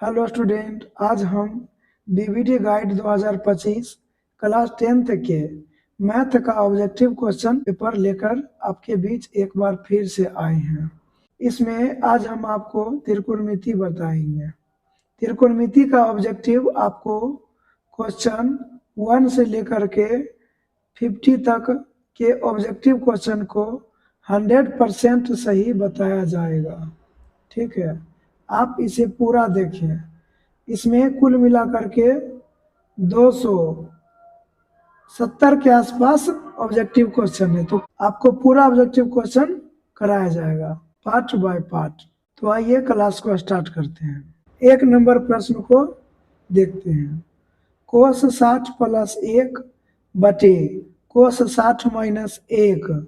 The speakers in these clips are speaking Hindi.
हेलो स्टूडेंट, आज हम डीबीटी गाइड 2025 क्लास 10th के मैथ का ऑब्जेक्टिव क्वेश्चन पेपर लेकर आपके बीच एक बार फिर से आए हैं। इसमें आज हम आपको त्रिकोणमिति बताएंगे। त्रिकोणमिति का ऑब्जेक्टिव आपको क्वेश्चन 1 से लेकर के 50 तक के ऑब्जेक्टिव क्वेश्चन को 100% सही बताया जाएगा। ठीक है, आप इसे पूरा देखें। इसमें कुल मिलाकर के 270 के आसपास ऑब्जेक्टिव क्वेश्चन है, तो आपको पूरा ऑब्जेक्टिव क्वेश्चन कराया जाएगा पार्ट बाय पार्ट। तो आइए क्लास को स्टार्ट करते हैं। 1 नंबर प्रश्न को देखते हैं। कोस 60 प्लस 1 बटे कोस 60 माइनस 1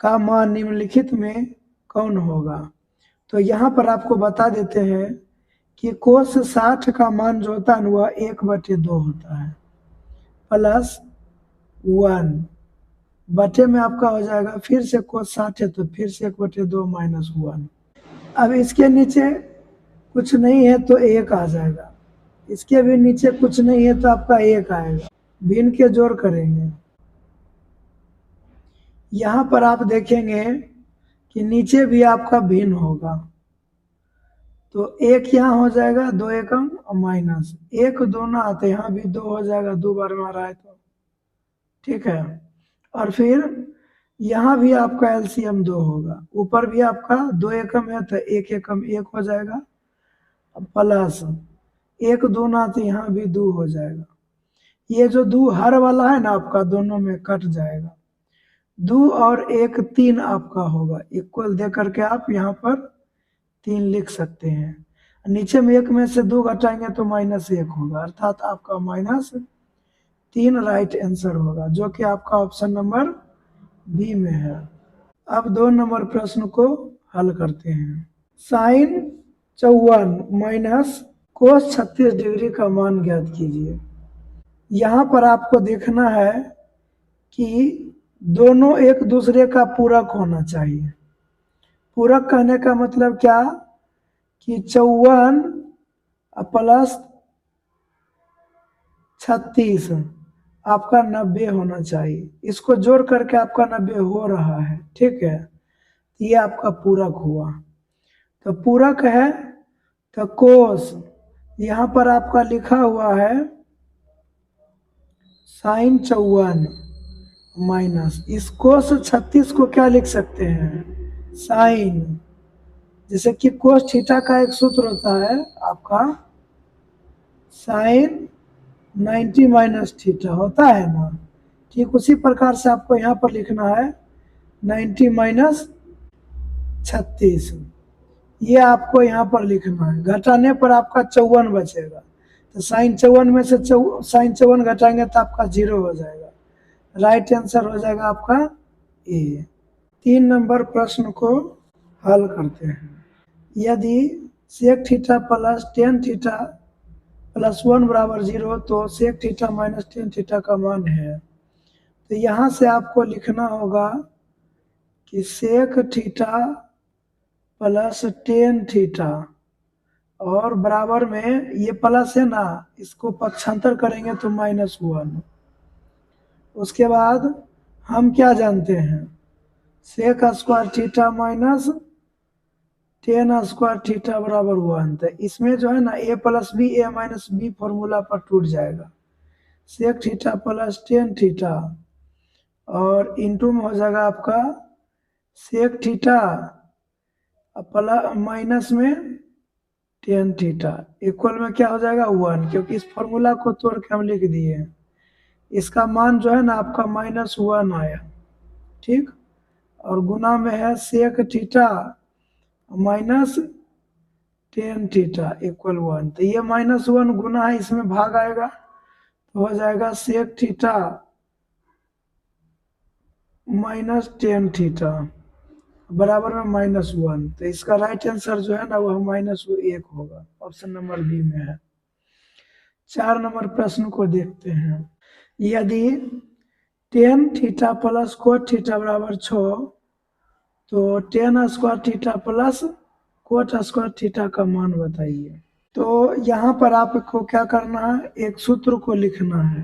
का मान निम्नलिखित में कौन होगा। तो यहाँ पर आपको बता देते हैं कि कोस 60 का मान जो होता है वह 1/2 होता है, प्लस 1 बटे में आपका हो जाएगा, फिर से कोस 60 है तो फिर से 1/2 माइनस 1। अब इसके नीचे कुछ नहीं है तो 1 आ जाएगा, इसके भी नीचे कुछ नहीं है तो आपका 1 आएगा। भिन्न के जोड़ करेंगे। यहाँ पर आप देखेंगे कि नीचे भी आपका भिन्न होगा, तो 1 यहाँ हो जाएगा, 2 एकम और माइनस 1 दोनों आते, यहाँ भी 2 हो जाएगा, 2 बार मारा है तो ठीक है। और फिर यहाँ भी आपका एलसीएम 2 होगा, ऊपर भी आपका 2 एकम है तो 1 एकम 1 हो जाएगा, प्लस 1 दोनों आते, यहाँ भी 2 हो जाएगा। ये जो 2 हर वाला है ना आपका, दोनों में कट जाएगा। 2 और 1 3 आपका होगा, इक्वल दे करके आप यहाँ पर 3 लिख सकते हैं। नीचे में 1 में से 2 घटाएंगे तो -1 होगा, अर्थात आपका -3 राइट आंसर होगा, जो कि आपका ऑप्शन नंबर बी में है। अब 2 नंबर प्रश्न को हल करते हैं। साइन 54 माइनस कोस 36 डिग्री का मान ज्ञात कीजिए। यहाँ पर आपको देखना है कि दोनों एक दूसरे का पूरक होना चाहिए। पूरक कहने का मतलब क्या कि 54 प्लस 36 आपका 90 होना चाहिए। इसको जोड़ करके आपका 90 हो रहा है, ठीक है। ये आपका पूरक हुआ। तो पूरक है तो कोस, यहाँ पर आपका लिखा हुआ है साइन 54 माइनस, इस कोस 36 को क्या लिख सकते हैं, साइन। जैसे कि कोस थीटा का एक सूत्र होता है आपका साइन 90 माइनस थीटा होता है ना, ठीक उसी प्रकार से आपको यहाँ पर लिखना है 90 माइनस 36, ये आपको यहाँ पर लिखना है। घटाने पर आपका 54 बचेगा, तो साइन 54 में से साइन 54 घटाएंगे तो आपका 0 हो जाएगा। राइट आंसर हो जाएगा आपका ए। 3 नंबर प्रश्न को हल करते हैं। यदि sec theta plus tan theta plus 1 बराबर 0 तो sec theta minus tan theta का मान है। तो यहाँ से आपको लिखना होगा कि sec theta plus tan theta और बराबर में ये प्लस है ना, इसको पक्षांतर करेंगे तो -1। उसके बाद हम क्या जानते हैं, sec square theta minus tan square theta बराबर 1। तो इसमें जो है ना a plus B A minus B formula पर टूट जाएगा। Sec theta plus tan theta और इंटू में हो जाएगा आपका सेक थीटा प्लस माइनस में टेन थीटा इक्वल में क्या हो जाएगा 1, क्योंकि इस फॉर्मूला को तोड़ के हम लिख दिए हैं। इसका मान जो है ना आपका -1 आया, ठीक। और गुना में है sec theta minus tan theta equal 1। तो ये -1 गुना है, इसमें भाग आएगा तो हो जाएगा sec theta minus tan theta बराबर में -1। तो इसका राइट आंसर जो है ना वह -1 होगा, ऑप्शन नंबर बी में है। 4 नंबर प्रश्न को देखते हैं। यदि ten theta plus cot theta बराबर 6 तो ten square theta plus coat square theta का मान बताइए। तो यहाँ पर आपको क्या करना है, एक सूत्र को लिखना है,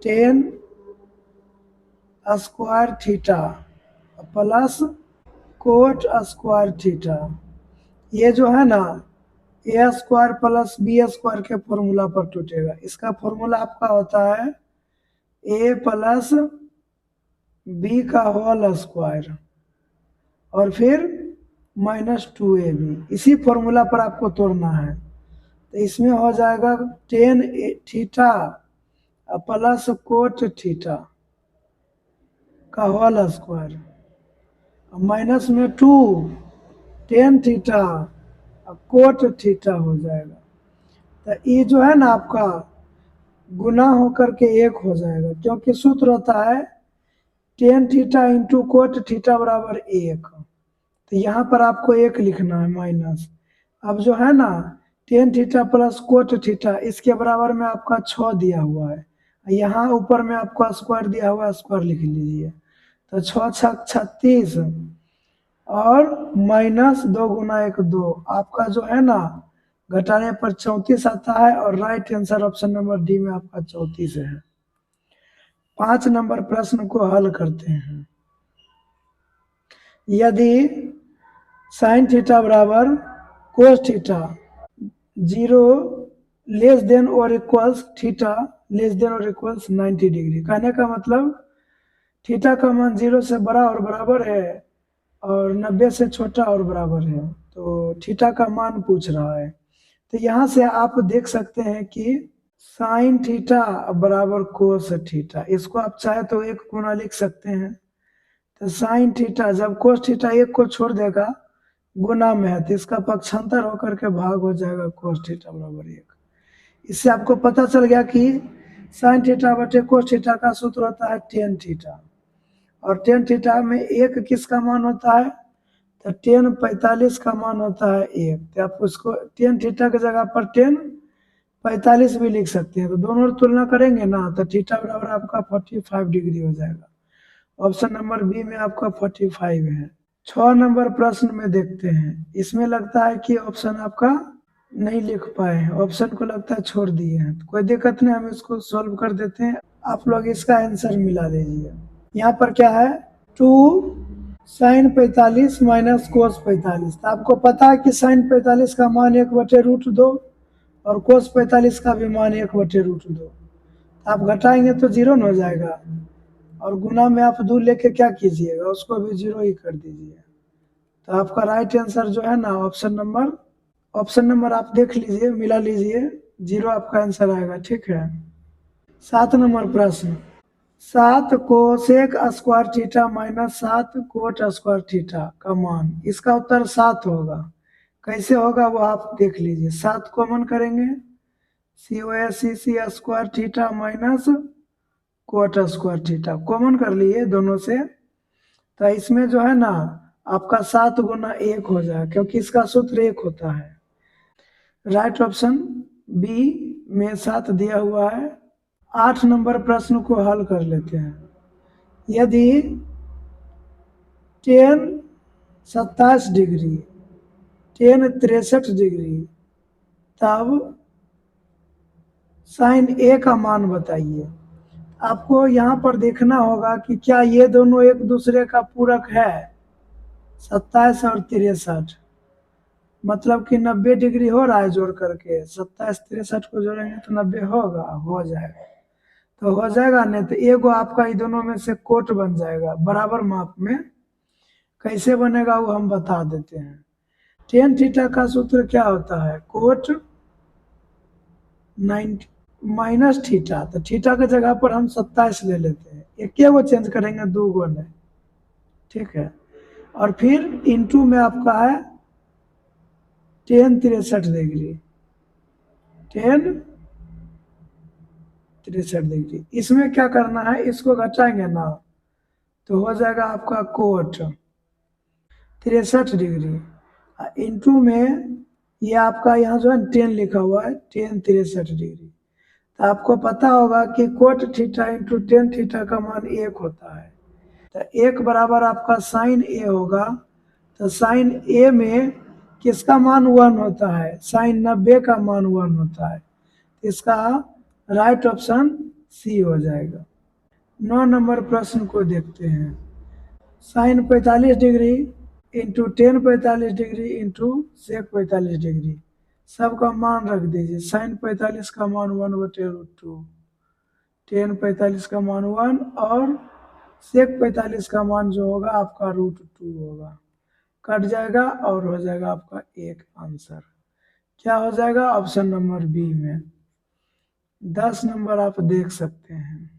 ten square theta plus coat square theta. ये जो है ना ए स्क्वायर प्लस बी स्क्वायर के फॉर्मूला पर टूटेगा। इसका फॉर्मूला आपका होता है ए प्लस बी का होल स्क्वायर और फिर -2ab। इसी फॉर्मूला पर आपको तोड़ना है। तो इसमें हो जाएगा ten theta plus cot theta का होल स्क्वायर माइनस में 2 टेन थीटा कोट थीटा हो जाएगा। तो ये जो है ना आपका गुना होकर के 1 हो जाएगा, क्योंकि सूत्र होता है tan theta into cot theta बराबर 1। तो यहाँ पर आपको 1 लिखना है माइनस। अब जो है ना ten theta plus cot theta इसके बराबर में आपका 6 दिया हुआ है, यहाँ ऊपर में आपका स्क्वायर दिया हुआ है, स्क्वायर लिख लीजिए। तो 6 छक 36 और -2 गुना 1 2। आपका जो है ना घटाने पर 34 आता है और right answer option number D में आपका 34 है। 5 नंबर प्रश्न को हल करते हैं। यदि साइन थीटा बराबर कोस थीटा 0 लेस देन और इक्वल्स थीटा लेस देन और इक्वल्स 90 डिग्री। कहने का मतलब थीटा का मान 0 से बड़ा और बराबर है और 90 से छोटा और बराबर है, तो थीटा का मान पूछ रहा है। तो यहाँ से आप देख सकते हैं कि साइन थीटा बराबर कोस थीटा, इसको आप चाहे तो 1 गुना लिख सकते हैं। तो साइन थीटा जब कोस थीटा 1 को छोड़ देगा गुना में है तो इसका पक्षांतर होकर के भाग हो जाएगा कोस थीटा बराबर 1। इससे आपको पता चल गया कि साइन थीटा बटे कोस थीटा का सूत्र होता है टेन थीटा, और टेन थीटा में 1 किसका मान होता है, तो टेन 45 का मान होता है 1। तो आप उसको टेन थीटा की जगह पर टेन 45 भी लिख सकते हैं। तो दोनों तुलना करेंगे ना तो थीटा बराबर आपका 45 डिग्री हो जाएगा। ऑप्शन नंबर बी में आपका 45 है। 6 नंबर प्रश्न में देखते हैं। इसमें लगता है कि ऑप्शन आपका नहीं लिख पाए हैं, ऑप्शन को लगता है छोड़ दिए हैं। तो कोई दिक्कत नहीं, हम इसको सॉल्व कर देते हैं। आप लोग इसका आंसर मिला दीजिए। यहाँ पर क्या है 2 साइन 45 माइनस कोस 45। तो आपको पता है कि साइन 45 का मान 1/√2 और कोस 45 का भी मान 1/√2। आप घटाएंगे तो 0 हो जाएगा और गुना में आप 2 लेके क्या कीजिएगा, उसको भी 0 ही कर दीजिए। तो आपका राइट आंसर जो है ना ऑप्शन नंबर आप देख लीजिए, मिला लीजिए, 0 आपका आंसर आएगा। ठीक है। 7 नंबर प्रश्न, 7 cosec square theta minus 7 coat square theta का मान, इसका उत्तर 7 होगा। कैसे होगा वो आप देख लीजिए। 7 कॉमन करेंगे, COSC square theta minus cot square theta common कर लिए दोनों से। तो इसमें जो है ना आपका 7 गुना 1 हो जाए, क्योंकि इसका सूत्र 1 होता है। राइट ऑप्शन बी में 7 दिया हुआ है। 8 नंबर प्रश्न को हल कर लेते हैं। यदि टेन 27 डिग्री टेन 63 डिग्री तब साइन ए का मान बताइए। आपको यहाँ पर देखना होगा कि क्या ये दोनों एक दूसरे का पूरक है। 27 और 63 मतलब कि 90 डिग्री हो रहा है जोड़ करके, 27 63 को जोड़ेंगे तो 90 होगा, हो जाएगा। तो हो जाएगा नहीं तो एगो आपका इन दोनों में से कोट बन जाएगा बराबर माप में। कैसे बनेगा वो हम बता देते हैं। टेन थीटा का सूत्र क्या होता है, कोट 90 माइनस थीटा। तो थीटा की जगह पर हम 27 ले लेते हैं, एक गो चेंज करेंगे, 2 गो नहीं। ठीक है। और फिर इंटू में आपका है टेन 63 डिग्री, टेन 63 डिग्री। इसमें क्या करना है, इसको घटाएंगे ना तो हो जाएगा आपका कोट 63 डिग्री इंटू में ये आपका यहाँ जो है 10 लिखा हुआ है, टेन 63 डिग्री। तो आपको पता होगा कि cot theta into ten theta का मान 1 होता है। तो 1 बराबर आपका साइन ए होगा। तो साइन ए में किसका मान 1 होता है, साइन 90 का मान 1 होता है। इसका राइट ऑप्शन सी हो जाएगा। 9 नंबर प्रश्न को देखते हैं। Sine 45 degree into tan 45 degree into sec 45 degree, सबका मान रख दीजिए। साइन 45 का मान 1/√2, टेन 45 का मान 1 और सेक 45 का मान जो होगा आपका √2 होगा। कट जाएगा और हो जाएगा आपका एक आंसर। क्या हो जाएगा, ऑप्शन नंबर बी में। 10 नंबर आप देख सकते हैं।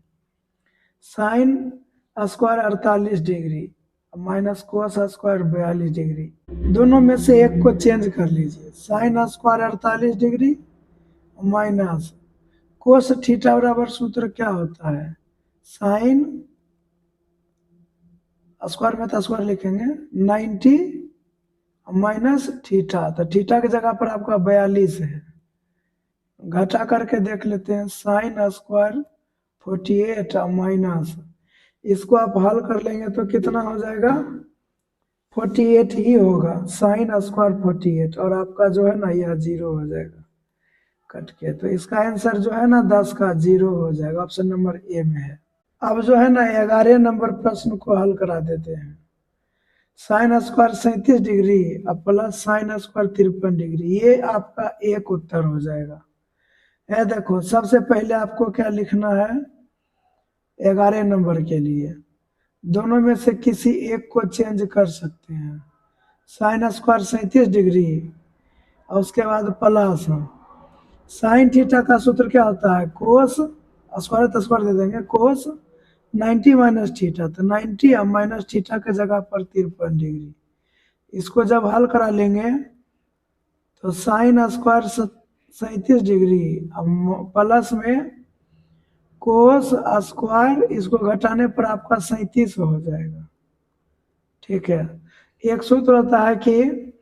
Sine square 48 degree minus cos square 42 degree, दोनों में से एक को चेंज कर लीजिए। Sine square 48 degree minus cos theta बराबर सूत्र क्या होता है, साइन स्क्वायर में तो स्क्वायर लिखेंगे 90 माइनस थीटा, तो थीटा की जगह पर आपका 42 है। घटा करके देख लेते हैं। साइन स्क्वायर 48 माइनस, इसको आप हल कर लेंगे तो कितना हो जाएगा, 48 ही होगा। साइन स्क्वायर 48 और आपका जो है ना यह 0 हो जाएगा कट के। तो इसका आंसर जो है ना 10 का 0 हो जाएगा, ऑप्शन नंबर ए में है। अब जो है ना 11 नंबर प्रश्न को हल करा देते हैं। साइन स्क्वायर 37 डिग्री अब प्लस साइन स्क्वायर 53 डिग्री, ये आपका एक उत्तर हो जाएगा। ये देखो सबसे पहले आपको क्या लिखना है 11 नंबर के लिए, दोनों में से किसी एक को चेंज कर सकते हैं। साइन स्क्वायर 37 डिग्री और उसके बाद प्लस साइन थीटा का सूत्र क्या होता है, कोस स्क्वायर तो स्क्वायर दे देंगे, कोस 90 माइनस थीटा, तो 90 और माइनस थीटा के जगह पर 53 डिग्री। इसको जब हल करा लेंगे तो साइन स्क्वायर 37 डिग्री प्लस में कोस स्क्वायर, इसको घटाने पर आपका 37 हो जाएगा। ठीक है, एक सूत्र होता है कि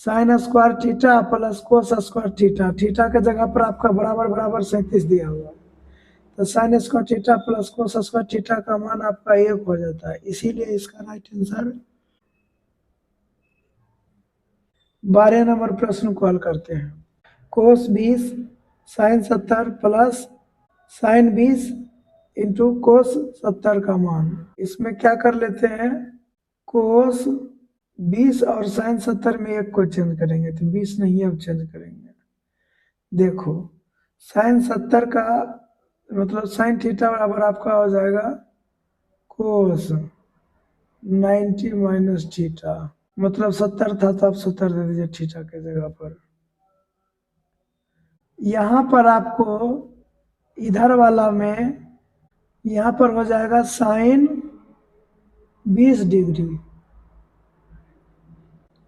sign square theta plus cos square theta, theta के जगह पर आपका बराबर बराबर 37 दिया हुआ, तो sign square theta plus cos square theta का मान आपका 1 हो जाता है, इसीलिए इसका राइट आंसर। 12 नंबर प्रश्न को हल करते हैं। Cos 20 sine 70 plus sine 20 into cos 70 का मान, इसमें क्या कर लेते हैं, कोस 20 और साइन 70 में एक को चेंज करेंगे, तो 20 नहीं है अब चेंज करेंगे। देखो साइन 70 का मतलब साइन थीटा बराबर आपका हो जाएगा कोस 90 माइनस थीटा, मतलब 70 था तो आप 70 दे दीजिए थीटा के जगह पर। यहाँ पर आपको इधर वाला में यहाँ पर हो जाएगा sine 20 degree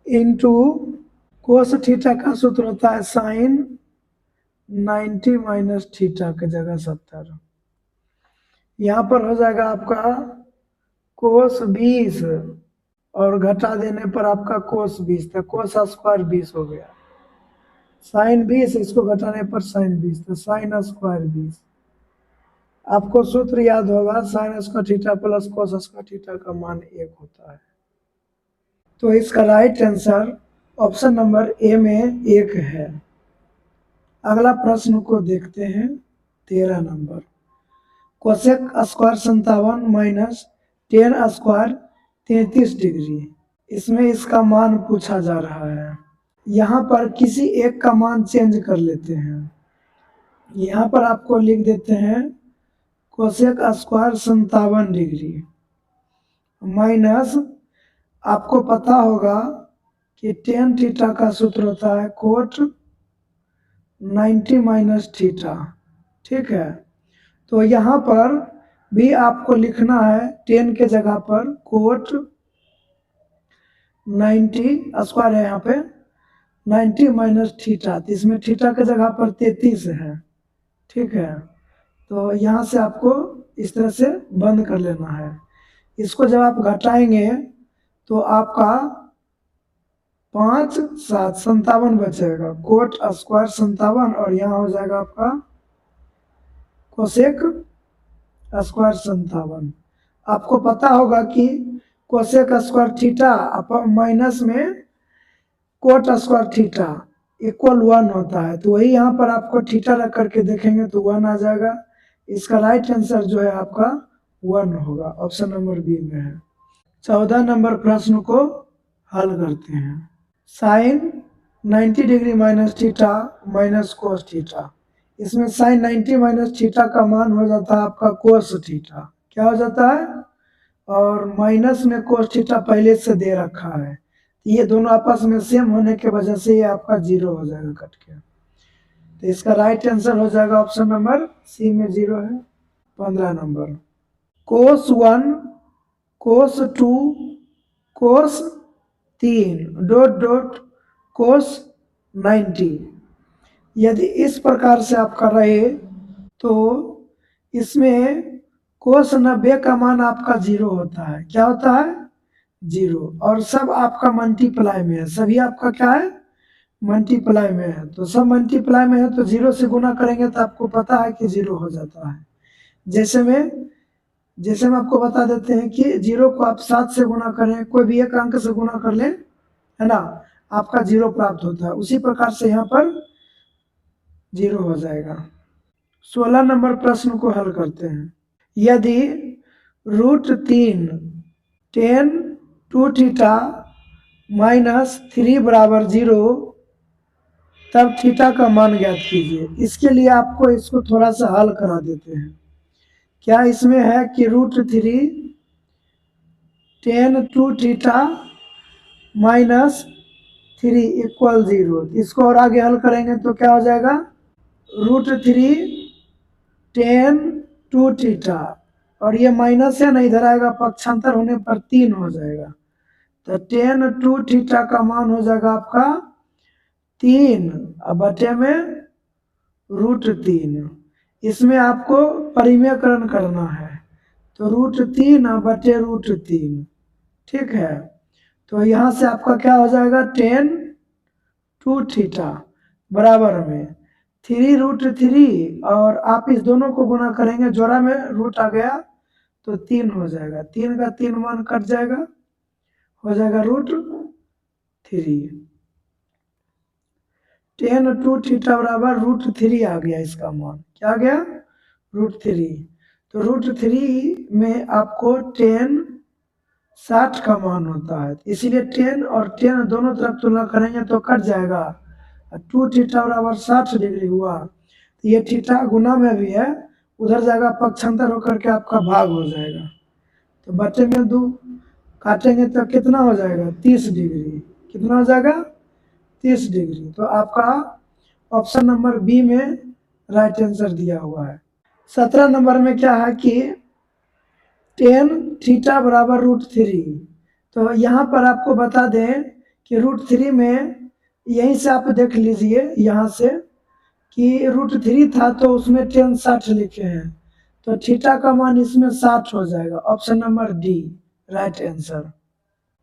into cos theta का सूत्र होता है साइन 90 माइनस थीटा के जगह 70। यहाँ पर हो जाएगा आपका कोस 20 और घटा देने पर आपका कोस 20, तो कोस स्क्वायर 20 हो गया। साइन 20 इसको घटाने पर साइन 20, तो साइन स्क्वायर 20। आपको सूत्र याद होगा sign square theta plus cos square theta का मान 1 होता है। तो इसका right answer option number A में 1 है। अगला प्रश्न को देखते हैं 13 number. Cosec square 57 minus tan square 33 degree, इसमें इसका मान पूछा जा रहा है। यहाँ पर किसी एक का मान चेंज कर लेते हैं। यहाँ पर आपको लिख देते हैं कोसेक स्क्वायर 57 डिग्री माइनस, आपको पता होगा कि टेन थीटा का सूत्र होता है कोट 90 माइनस थीटा। ठीक है, तो यहाँ पर भी आपको लिखना है टेन के जगह पर कोट 90 स्क्वायर है, यहाँ पे 90 माइनस थीटा, तो इसमें थीटा के जगह पर 33 है। ठीक है, तो यहाँ से आपको इस तरह से बंद कर लेना है। इसको जब आप घटाएंगे तो आपका 5 7 57 बचेगा, कोट स्क्वायर 57 और यहाँ हो जाएगा आपका कोसेक स्क्वायर 57। आपको पता होगा कि कोसेक स्क्वायर थीटा माइनस में कोट स्क्वायर थीटा इक्वल 1 होता है, तो वही यहाँ पर आपको थीटा रख करके देखेंगे तो 1 आ जाएगा। इसका राइट आंसर जो है आपका 1 होगा, ऑप्शन नंबर बी में है। 14 नंबर प्रश्न को हल करते हैं। Sine 90 degree minus theta minus cos theta, इसमें साइन 90 माइनस थीटा का मान हो जाता है आपका कोस थीटा, क्या हो जाता है, और माइनस में कोस थीटा पहले से दे रखा है, ये दोनों आपस में सेम होने के वजह से ये आपका 0 हो जाएगा कट के, तो इसका राइट आंसर हो जाएगा ऑप्शन नंबर सी में 0 है। 15 नंबर, कोस 1 कोस 2 कोस 3 डॉट डॉट कोस 90, यदि इस प्रकार से आपका रहे तो इसमें कोस 90 का मान आपका 0 होता है, क्या होता है, 0, और सब आपका मल्टीप्लाई में है, सभी आपका क्या है, मल्टीप्लाई में है, तो सब मल्टीप्लाई में है तो 0 से गुना करेंगे तो आपको पता है कि 0 हो जाता है। जैसे हम आपको बता देते हैं कि 0 को आप 7 से गुना करें, कोई भी एक अंक से गुना कर लें, है ना, आपका 0 प्राप्त होता है, उसी प्रकार से यहाँ पर 0 हो जाएगा। 16 नंबर प्रश्न को हल करते हैं। यदि √3 tan 2 थीटा माइनस 3 बराबर 0, तब थीटा का मान ज्ञात कीजिए। इसके लिए आपको इसको थोड़ा सा हल करा देते हैं। क्या इसमें है कि √3 tan 2 थीटा माइनस 3 इक्वल 0, इसको और आगे हल करेंगे तो क्या हो जाएगा, √3 tan 2 थीटा, और ये माइनस है ना, इधर आएगा पक्षांतर होने पर 3 हो जाएगा, तो tan 2 थीटा का मान हो जाएगा आपका 3 बटे में √3, इसमें आपको परिमेयकरण करना है, तो √3 बटे √3, ठीक है, तो यहाँ से आपका क्या हो जाएगा, tan 2 थीटा बराबर में 3√3, और आप इस दोनों को गुना करेंगे, जोड़ा में रूट आ गया तो 3 हो जाएगा, 3 का 3 मान कट जाएगा, हो जाएगा √3, tan 2 थीटा बराबर √3 आ गया, इसका मान क्या आ गया, √3, तो √3 में आपको tan 60 का मान होता है, इसीलिए tan और tan दोनों तरफ तुलना करेंगे तो कट जाएगा, 2 थीटा बराबर 60 डिग्री हुआ, तो ये थीटा गुना में भी है, उधर जाएगा पक्षांतर होकर के आपका भाग हो जाएगा, तो बटे में 2 काटेंगे तो कितना हो जाएगा, 30 डिग्री, कितना हो जाएगा, 30 डिग्री, तो आपका ऑप्शन नंबर बी में राइट आंसर दिया हुआ है। 17 नंबर में क्या है कि tan थीटा बराबर √3, तो यहाँ पर आपको बता दें कि √3 में यहीं से आप देख लीजिए यहाँ से कि √3 था तो उसमें tan 60 लिखे हैं, तो थीटा का मान इसमें 60 हो जाएगा, option number D right answer.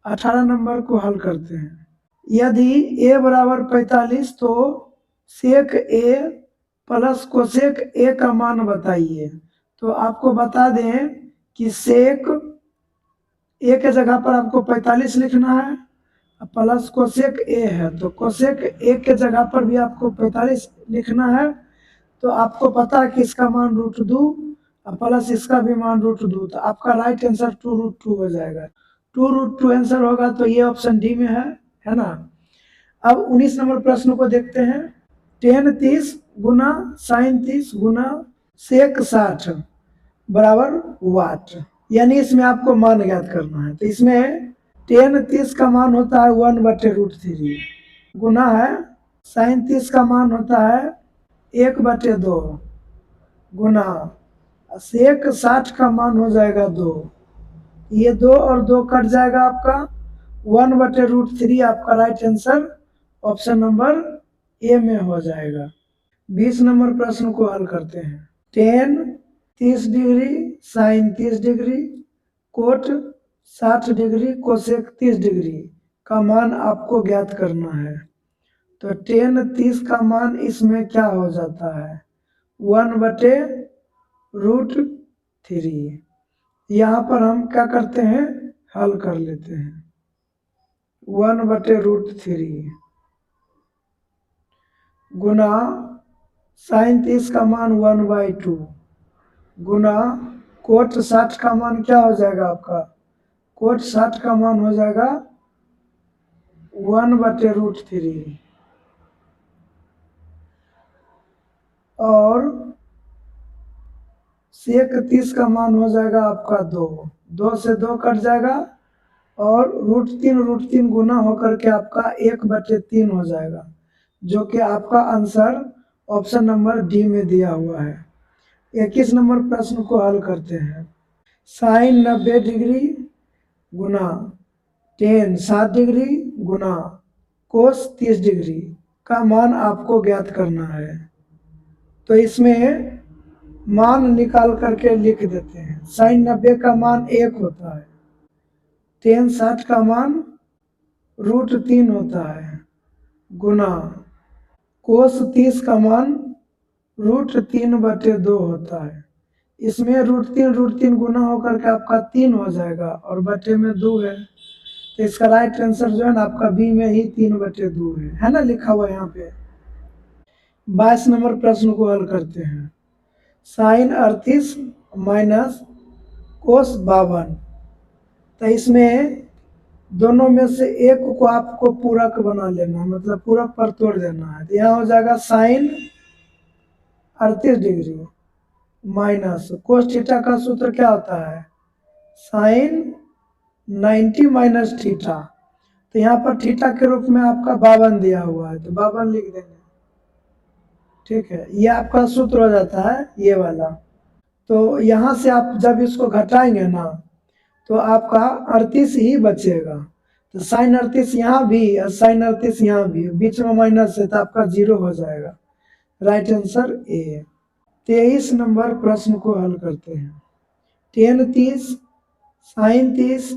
18 number को हल करते हैं। यदि a बराबर 45 तो सेक a प्लस कोसेक a का मान बताइए, तो आपको बता दें कि सेक a के जगह पर आपको 45 लिखना है, प्लस कोसेक a है तो कोसेक a के जगह पर भी आपको 45 लिखना है, तो आपको पता है कि इसका मान √2 प्लस इसका भी मान √2, तो आपका राइट आंसर 2√2 हो जाएगा, 2√2 आंसर होगा, तो ये ऑप्शन डी में है ना। अब 19 नंबर प्रश्न को देखते हैं। tan 30 गुना साइन 30 गुना सेक 60 बराबर वाट, यानी इसमें आपको मान ज्ञात करना है, तो इसमें tan 30 का मान होता है 1 बटे √3 गुना है साइन 30 का मान होता है 1 बटे 2 गुना सेक 60 का मान हो जाएगा 2, ये 2 और 2 कट जाएगा, आपका 1 बटे √3 आपका right answer option number A में हो जाएगा। 20 नंबर प्रश्न को हल करते हैं। tan 30 degree sine 30 degree cot 60 degree cosec 30 degree का मान आपको ज्ञात करना है, तो tan 30 का मान इसमें क्या हो जाता है, 1 बटे √3, यहाँ पर हम क्या करते हैं, हल कर लेते हैं, 1 बटे √3, गुना साइन 30 का मान 1/2 गुना कोट 60 का मान क्या हो जाएगा आपका, कोट 60 का मान हो जाएगा 1/√3 और सेक 30 का मान हो जाएगा आपका 2 से 2 कट जाएगा और √3 गुना होकर के आपका 1/3 हो जाएगा, जो कि आपका आंसर ऑप्शन नंबर डी में दिया हुआ है। 21 नंबर प्रश्न को हल करते हैं। साइन 90 डिग्री गुना टेन 60 डिग्री गुना कोस 30 डिग्री का मान आपको ज्ञात करना है। तो इसमें मान निकाल करके लिख देते हैं। साइन 90 का मान 1 होता है, टेन 60 का मान √3 होता है गुना कोस 30 का मान √3/2 होता है। इसमें √3 गुना होकर के आपका 3 हो जाएगा और बटे में 2 है, तो इसका राइट आंसर जो है ना आपका बी में ही 3/2 है ना लिखा हुआ यहाँ पे। 22 नंबर प्रश्न को हल करते हैं। साइन 38 माइनस कोस 52, तो इसमें दोनों में से एक को आपको पूरक बना लेना है, मतलब पूरक पर तोड़ देना है। तो यहाँ हो जाएगा sine 38 degree minus cos theta का सूत्र क्या होता है, साइन 90 माइनस थीटा। तो यहाँ पर थीटा के रूप में आपका 52 दिया हुआ है, तो 52 लिख देंगे। ठीक है, ये आपका सूत्र हो जाता है ये वाला। तो यहाँ से आप जब इसको घटाएंगे ना तो आपका 38 ही बचेगा। तो साइन 38 यहाँ भी और साइन 38 यहाँ भी, बीच में माइनस है तो आपका 0 हो जाएगा। Right answer A. 23 नंबर प्रश्न को हल करते हैं। टेन 30 साइन 30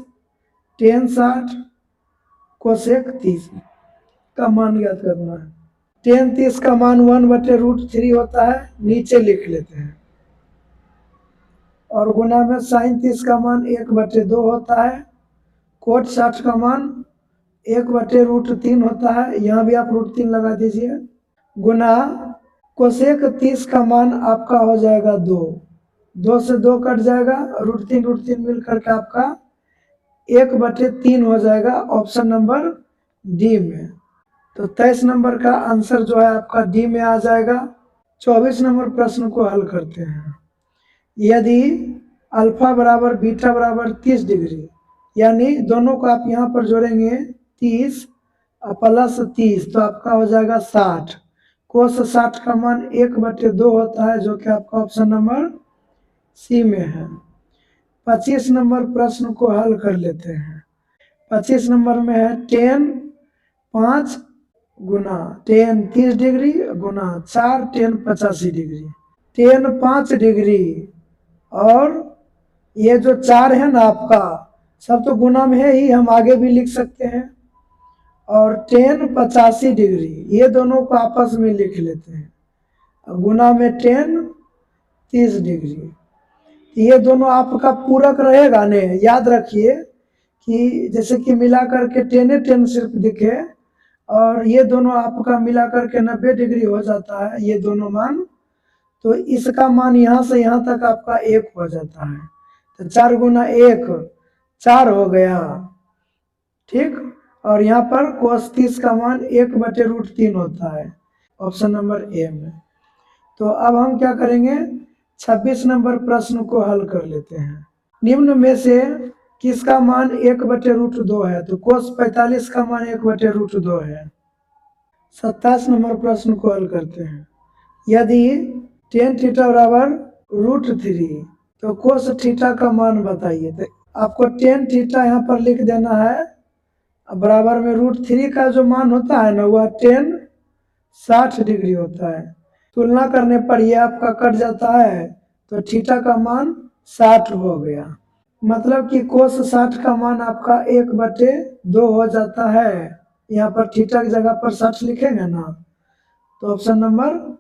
टेन 60 कोसेक 30 का मान ज्ञात करना है। टेन 30 का मान 1/√3 होता है, नीचे लिख लेते हैं, और गुना में साइन 30 का मान 1/2 होता है, कोट 60 का मान 1/√3 होता है, यहाँ भी आप √3 लगा दीजिए, गुना कोसेक 30 का मान आपका हो जाएगा 2 से 2 कट जाएगा, √3 मिल करके आपका 1/3 हो जाएगा ऑप्शन नंबर डी में। तो 23 नंबर का आंसर जो है आपका डी में आ जाएगा। 24 नंबर प्रश्न को हल करते हैं। यदि अल्फा बराबर बीटा बराबर 30 डिग्री, यानी दोनों को आप यहाँ पर जोड़ेंगे 30 प्लस 30 तो आपका हो जाएगा 60। कोस 60 का मान 1/2 होता है, जो कि आपका ऑप्शन नंबर सी में है। 25 नंबर प्रश्न को हल कर लेते हैं। 25 नंबर में है टेन 5 गुना टेन 30 डिग्री गुना 4 टेन 85 डिग्री। टेन 5 डिग्री और ये जो 4 है ना आपका सब तो गुना में है ही, हम आगे भी लिख सकते हैं, और टेन 85 डिग्री ये दोनों को आपस में लिख लेते हैं, गुना में टेन 30 डिग्री। ये दोनों आपका पूरक रहेगा ने, याद रखिए कि जैसे कि मिला करके 10 सिर्फ दिखे और ये दोनों आपका मिला करके 90 डिग्री हो जाता है ये दोनों मान, तो इसका मान यहाँ से यहाँ तक आपका 1 हो जाता है। तो 4 गुना 1 4 हो गया, ठीक। और यहाँ पर कोस 30 का मान 1/√3 होता है ऑप्शन नंबर ए में। तो अब हम क्या करेंगे, 26 नंबर प्रश्न को हल कर लेते हैं। निम्न में से किसका मान 1/√2 है, तो कोस 45 का मान 1/√2 है। 27 नंबर प्रश्न को हल करते हैं। यदि टेन थीटा बराबर √3 तो कोस थीटा का मान बताइए। तो आपको टेन थीटा यहाँ पर लिख देना है, बराबर में √3 का जो मान होता है ना वह टेन 60 डिग्री होता है। तुलना करने पर यह आपका कट जाता है, तो थीटा का मान 60 हो गया, मतलब कि कोस 60 का मान आपका 1/2 हो जाता है। यहाँ पर थीटा की जगह पर 60 लिखेंगे ना, तो ऑप्शन नंबर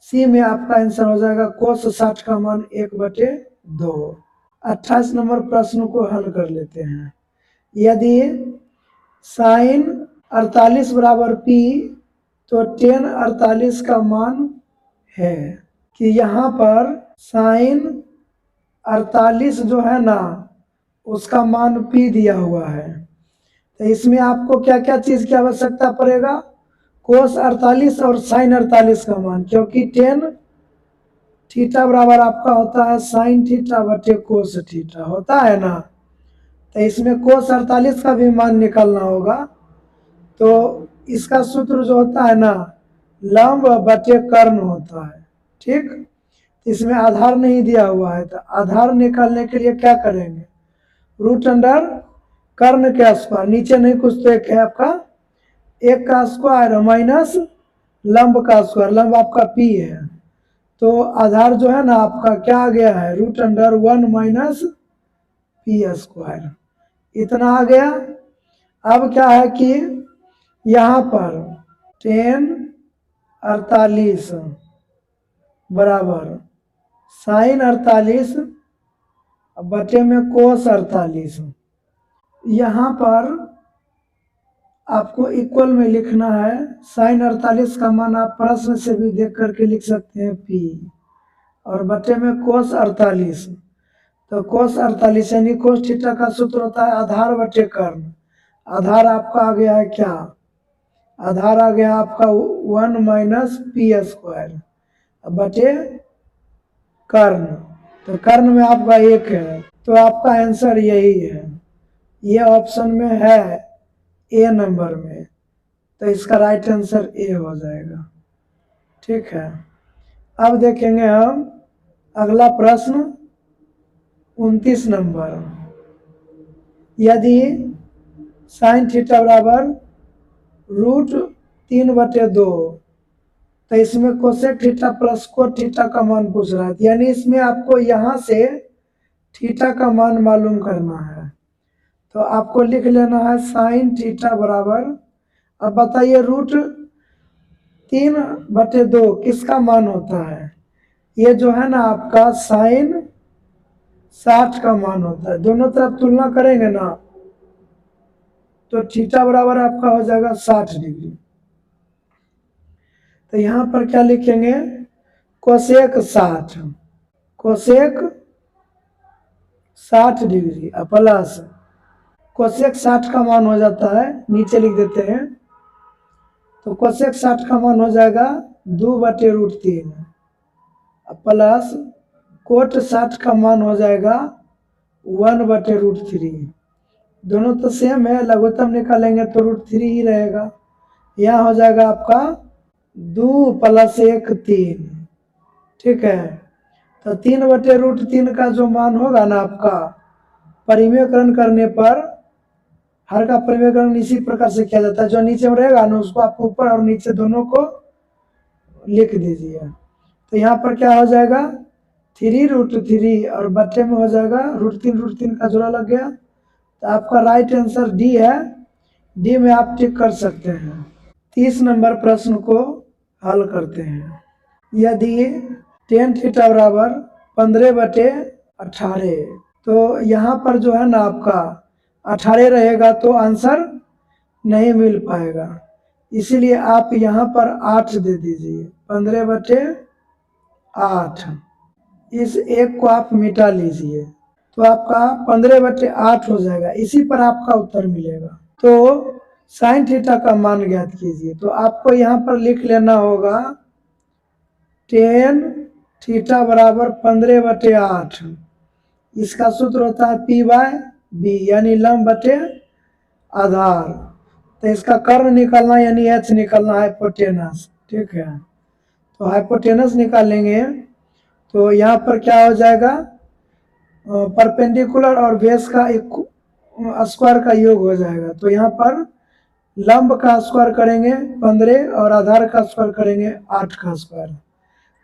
सी में आपका आंसर हो जाएगा कोस 60 का मान 1/2। 28 नंबर प्रश्न को हल कर लेते हैं। यदि साइन 48 बराबर पी तो tan 48 का मान है कि यहाँ पर sin 48 जो है ना उसका मान P दिया हुआ है। तो इसमें आपको क्या क्या चीज की आवश्यकता पड़ेगा, cos 48 और sin 48 का मान, क्योंकि tan थीटा बराबर आपका होता है sin थीटा बटे cos थीटा होता है ना। तो इसमें cos 48 का भी मान निकालना होगा। तो इसका सूत्र जो होता है ना लंब बटे कर्ण होता है। ठीक, इसमें आधार नहीं दिया हुआ है, तो आधार निकालने के लिए क्या करेंगे, रूट अंडर कर्ण के स्क्वायर, नीचे नहीं कुछ तो एक है आपका 1 का स्क्वायर माइनस लंब का स्क्वायर, लंब आपका P है। तो आधार जो है ना आपका क्या आ गया है, root under 1 minus P square, इतना आ गया। अब क्या है कि यहाँ पर tan 48 बराबर sin 48 बटे में cos 48, यहाँ पर आपको इक्वल में लिखना है। sin 48 का मान आप प्रश्न से भी देख करके लिख सकते हैं P, और बटे में cos 48, तो cos 48 यानी cos थीटा का सूत्र होता है आधार बटे कर्ण। आधार आपका आ गया है क्या, आधार आ गया आपका 1 माइनस P स्क्वायर बटे कर्ण, तो कर्ण में आपका 1 है, तो आपका आंसर यही है, ये ऑप्शन में है ए नंबर में, तो इसका राइट आंसर ए हो जाएगा। ठीक है, अब देखेंगे हम अगला प्रश्न 29 नंबर। यदि साइन थीटा बराबर रूट 3/2, तो इसमें cosec theta plus cot theta का मान पूछ रहा है, यानी इसमें आपको यहाँ से थीटा का मान मालूम करना है। तो आपको लिख लेना है साइन थीटा बराबर, अब बताइए रूट 3/2 किसका मान होता है, ये जो है ना आपका साइन 60 का मान होता है। दोनों तरफ तुलना करेंगे ना तो थीटा बराबर आपका हो जाएगा 60 डिग्री। तो यहाँ पर क्या लिखेंगे, cosec 60, cosec 60 degree plus cosec 60 का मान हो जाता है, नीचे लिख देते हैं, तो कोसेक 60 का मान हो जाएगा 2/√3 प्लस कोट 60 का मान हो जाएगा 1/√3। दोनों तो सेम है, लघुत्तम निकालेंगे तो √3 ही रहेगा। यहाँ हो जाएगा आपका 2 + 1 3। ठीक है, तो 3/√3 का जो मान होगा ना आपका, परिमेयकरण करने पर हर का परिमेयकरण इसी प्रकार से किया जाता है, जो नीचे में रहेगा ना उसको आप ऊपर और नीचे दोनों को लिख दीजिए। तो यहाँ पर क्या हो जाएगा 3√3 और बट्टे में हो जाएगा √3 का जोड़ा लग गया, तो आपका राइट आंसर डी है। डी में आप टिक कर सकते हैं। 30 नंबर प्रश्न को हल करते हैं। यदि tan थीटा बराबर 15/18, तो यहाँ पर जो है ना आपका 18 रहेगा तो आंसर नहीं मिल पाएगा, इसीलिए आप यहाँ पर 8 दे दीजिए। 15/8, इस एक को आप मिटा लीजिए तो आपका 15/8 हो जाएगा, इसी पर आपका उत्तर मिलेगा। तो साइन थीटा का मान ज्ञात कीजिए, तो आपको यहाँ पर लिख लेना होगा tan थीटा बराबर 15/8, इसका सूत्र होता है P/B यानी लंब बटे आधार, तो इसका कर्ण निकालना यानी H निकालना हाइपोटेनस। ठीक है, तो हाइपोटेनस निकालेंगे तो यहाँ पर क्या हो जाएगा, परपेंडिकुलर और बेस का एक स्क्वायर का योग हो जाएगा। तो यहाँ पर लंब का स्क्वायर करेंगे 15 और आधार का स्क्वायर करेंगे 8 का स्क्वायर,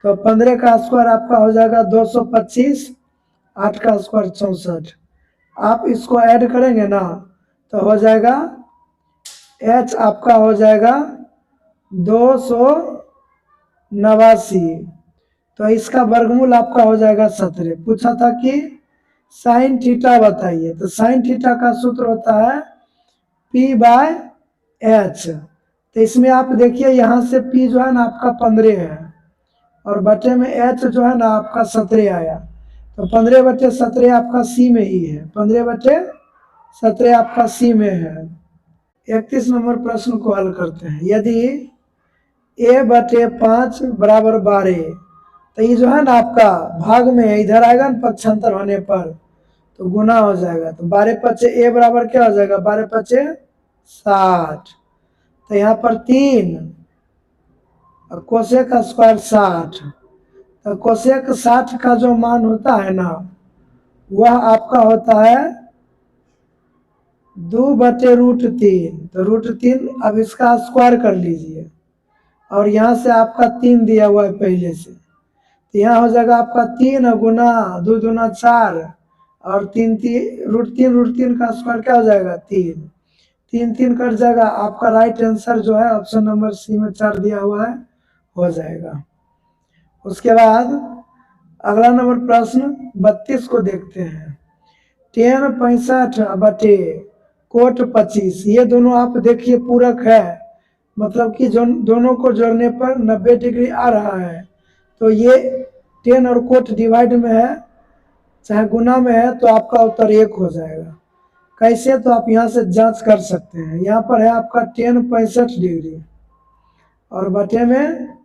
तो 15 का स्क्वायर आपका हो जाएगा 225, 8 का स्क्वायर 64। आप इसको ऐड करेंगे ना तो हो जाएगा H आपका हो जाएगा 289, तो इसका वर्गमूल आपका हो जाएगा 17। पूछा था कि साइन थीटा बताइए, तो साइन थीटा का सूत्र होता है P/H, तो इसमें आप देखिए यहाँ से P जो है ना आपका 15 है और बटे में H जो है ना आपका 17 आया, तो 15/17 आपका C में ही है, 15/17 आपका C में है। 31 नंबर प्रश्न को हल करते हैं। यदि A/5 बराबर 12, तो ये जो है ना आपका भाग में है, इधर आएगा ना पक्षांतर होने पर तो गुना हो जाएगा, तो 12×5 A बराबर क्या हो जाएगा, 12×5 60, तो यहाँ पर 3 और कोसेक का स्क्वायर 60, तो कोसेक 60 का जो मान होता है ना वह आपका होता है 2/√3, तो √3 अब इसका स्क्वायर कर लीजिए और यहाँ से आपका 3 दिया हुआ है पहले से, तो यहाँ हो जाएगा आपका 3 गुना 2 दूना 4 और 3 √3 का स्क्वायर क्या हो जाएगा 3, 3 कट जाएगा। आपका राइट आंसर जो है ऑप्शन नंबर सी में 4 दिया हुआ है, हो जाएगा। उसके बाद अगला नंबर प्रश्न 32 को देखते हैं। 10×65/कोट 25, ये दोनों आप देखिए पूरक है, मतलब कि जो दोनों को जोड़ने पर 90 डिग्री आ रहा है, तो ये 10 और कोट डिवाइड में है चाहे गुना में है तो आपका उत्तर 1 हो जाएगा। कैसे, तो आप यहाँ से जांच कर सकते हैं। यहाँ पर है आपका 10 65 डिग्री और बटे में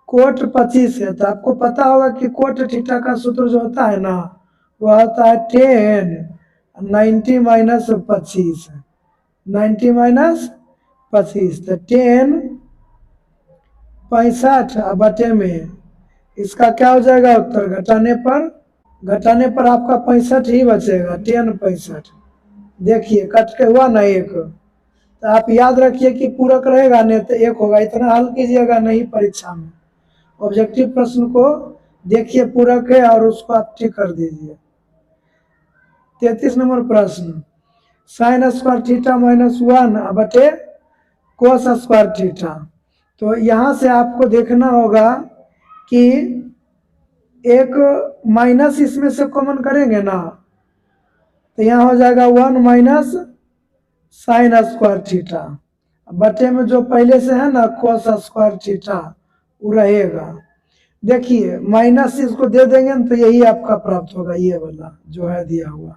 कोट 25 है, तो आपको पता होगा कि कोट थीटा का सूत्र जो होता है ना वह होता है 10 90 - 25, 90 - 25, तो 10 65 बटे में इसका क्या हो जाएगा उत्तर, घटाने पर आपका 65 ही बचेगा, 10 65। देखिए कट के हुआ ना 1, तो आप याद रखिए कि पूरक रहेगा नहीं तो 1 होगा, इतना हल कीजिएगा नहीं परीक्षा में। ऑब्जेक्टिव प्रश्न को देखिए पूरक है और उसको आप ठीक कर दीजिए। 33 नंबर प्रश्न, sin स्क्वायर थीटा -1 बटे कोस स्क्वायर थीटा, तो यहाँ से आपको देखना होगा कि एक माइनस इसमें से कॉमन करेंगे ना, तो यहाँ हो जाएगा 1 - sin स्क्वायर थीटा, बटे में जो पहले से है ना कोस स्क्वायर थीटा वो रहेगा। देखिए माइनस इसको दे देंगे ना तो यही आपका प्राप्त होगा, ये वाला जो है दिया हुआ,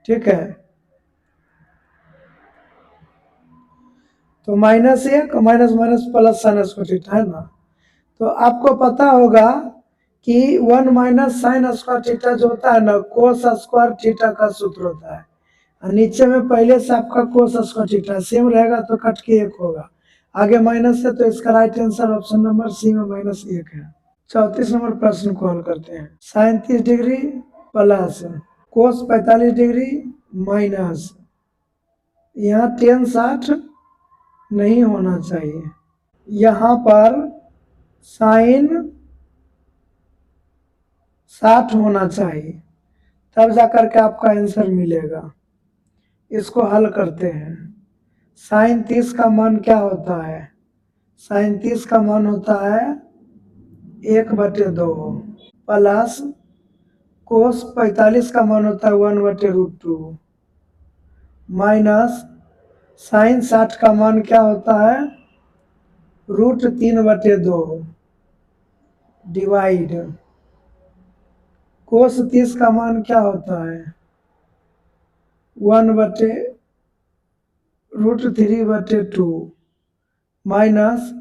ठीक है। तो -1 minus plus sin square theta है ना, तो आपको पता होगा कि 1 - sin स्क्वायर थीटा जो होता है ना कोस स्क्वायर थीटा का सूत्र होता है, और नीचे में पहले से आपका कोस स्क्वायर थीटा सेम रहेगा तो कट के 1 होगा, आगे माइनस है तो इसका right answer option number C में -1 है। 34 नंबर प्रश्न को हल करते हैं। sin 30 degree plus cos 45 degree minus, यहाँ 10 60 नहीं होना चाहिए, यहाँ पर साइन 60 होना चाहिए, तब जाकर के आपका आंसर मिलेगा। इसको हल करते हैं। साइन 30 का मान क्या होता है, साइन 30 का मान होता है 1/2 प्लस कोस 45 का मान होता है 1/√2 माइनस साइन 60 का मान क्या होता है √3/2 डिवाइड कोस 30 का मान क्या होता है 1/√3/2 माइनस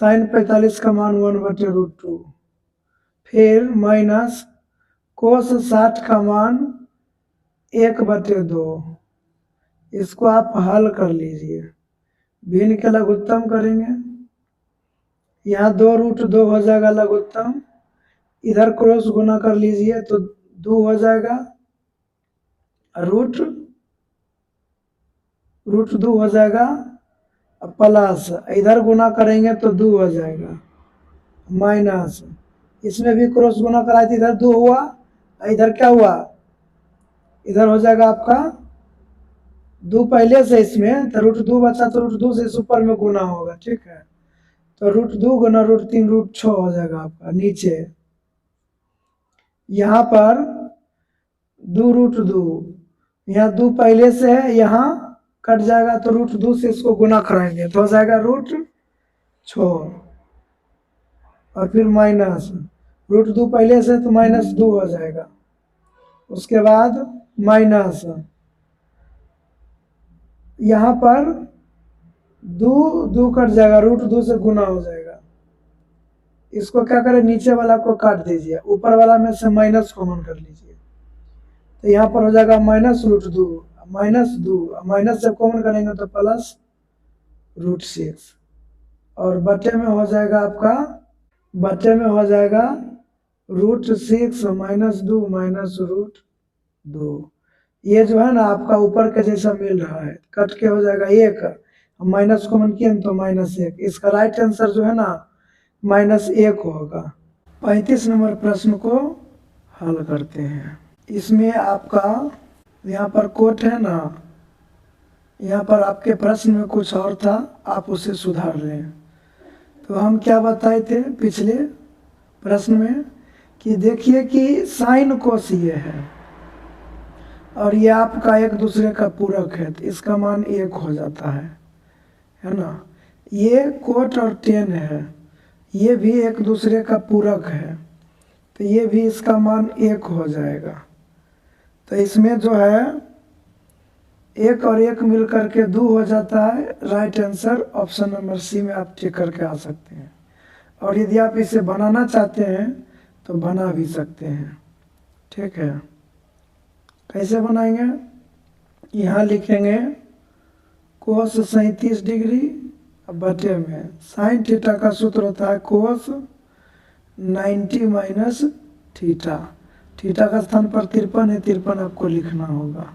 साइन 45 का मान 1/√2, फिर माइनस कोस 60 का मान 1/2। इसको आप हल कर लीजिए, भिन्न के लघुत्तम करेंगे, यहाँ 2√2 हो जाएगा लघुत्तम, इधर क्रॉस गुना कर लीजिए तो 2 हो जाएगा, √2 हो जाएगा, प्लस इधर गुना करेंगे तो 2 हो जाएगा, माइनस इसमें भी क्रॉस गुना कराए तो इधर 2 हुआ, इधर क्या हुआ, इधर हो जाएगा आपका 2 पहले से इसमें, तो √2 बचा तो √2 से इस ऊपर में गुना होगा, ठीक है, तो √2 गुना √3 √6 हो जाएगा आपका नीचे। यहाँ पर 2√2, यहाँ 2 पहले से है, यहाँ कट जाएगा तो रूट 2 से इसको गुना कराएंगे तो हो जाएगा रूट 6 और फिर माइनस रूट 2 पहले से तो -2 हो जाएगा। उसके बाद माइनस यहाँ पर 2 कट जाएगा, रूट 2 से गुना हो जाएगा। इसको क्या करें, नीचे वाला को काट दीजिए, ऊपर वाला में से माइनस कॉमन कर लीजिए तो यहाँ पर हो जाएगा -√2 -2 माइनस जब कॉमन करेंगे तो प्लस √6 और बटे में हो जाएगा आपका √6 -2 -√2। ये जो है ना आपका ऊपर के जैसा मिल रहा है, कट के हो जाएगा 1, हम माइनस कॉमन किए तो -1। इसका राइट आंसर जो है ना -1 होगा। 35 नंबर प्रश्न को हल करते हैं। इसमें आपका यहाँ पर कोट है ना, यहाँ पर आपके प्रश्न में कुछ और था, आप उसे सुधार लें। तो हम क्या बताए थे पिछले प्रश्न में कि देखिए कि साइन कोस ये है और ये आपका एक दूसरे का पूरक है तो इसका मान 1 हो जाता है ना। ये कोट और टेन है, ये भी एक दूसरे का पूरक है तो ये भी इसका मान 1 हो जाएगा। तो इसमें जो है 1 और 1 मिल करके 2 हो जाता है। Right answer option number C में आप टिक करके आ सकते हैं। और यदि आप इसे बनाना चाहते हैं तो बना भी सकते हैं, ठीक है। कैसे बनाएंगे, यहाँ लिखेंगे कोस 37 डिग्री बटे में साइन थीटा का सूत्र होता है कोस 90 माइनस थीटा। थीटा का स्थान पर 53 है, 53 आपको लिखना होगा।